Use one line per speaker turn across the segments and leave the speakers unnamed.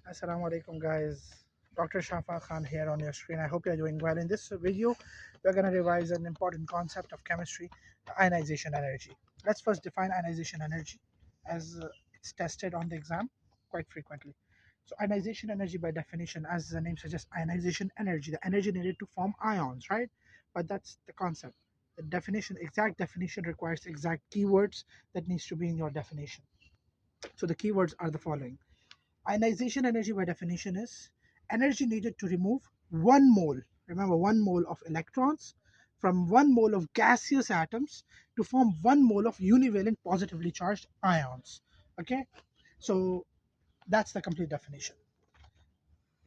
Assalamu alaikum guys. Dr. Shafa Khan here on your screen. I hope you're doing well. In this video, we're going to revise an important concept of chemistry, ionization energy. Let's first define ionization energy as it's tested on the exam quite frequently. So ionization energy by definition, as the name suggests, ionization energy, the energy needed to form ions, right? But that's the concept. The definition, exact definition requires exact keywords that needs to be in your definition. So the keywords are the following. Ionization energy by definition is energy needed to remove 1 mole, remember 1 mole of electrons from 1 mole of gaseous atoms to form 1 mole of univalent positively charged ions. Okay, so that's the complete definition.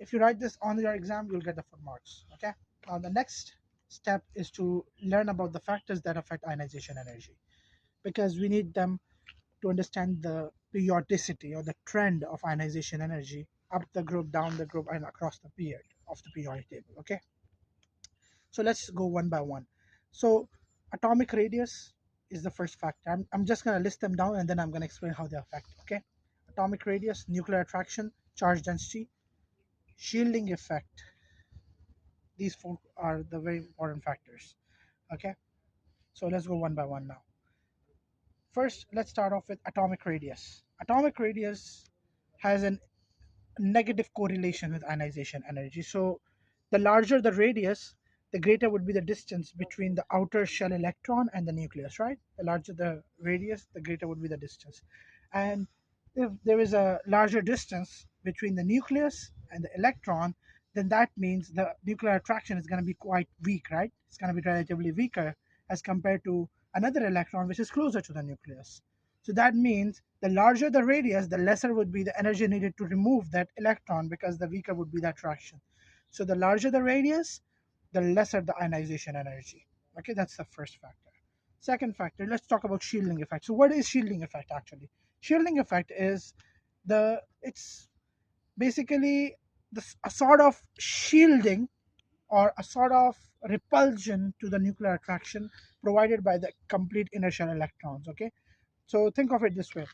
If you write this on your exam, you'll get the full marks. Okay, now the next step is to learn about the factors that affect ionization energy because we need them to understand the periodicity or the trend of ionization energy up the group, down the group, and across the period of the periodic table. Okay, so let's go one by one. So, atomic radius is the first factor. I'm just going to list them down and then I'm going to explain how they affect. Okay, atomic radius, nuclear attraction, charge density, shielding effect. These four are the very important factors. Okay, so let's go one by one now. First, let's start off with atomic radius. Atomic radius has a negative correlation with ionization energy. So the larger the radius, the greater would be the distance between the outer shell electron and the nucleus, right? The larger the radius, the greater would be the distance. And if there is a larger distance between the nucleus and the electron, then that means the nuclear attraction is going to be quite weak, right? It's going to be relatively weaker as compared to another electron which is closer to the nucleus. So that means the larger the radius, the lesser would be the energy needed to remove that electron because the weaker would be the attraction. So the larger the radius, the lesser the ionization energy. Okay, that's the first factor. Second factor, let's talk about shielding effect. So what is shielding effect actually? Shielding effect is it's basically a sort of shielding or a sort of repulsion to the nuclear attraction provided by the complete inner shell electrons. Okay, so think of it this way.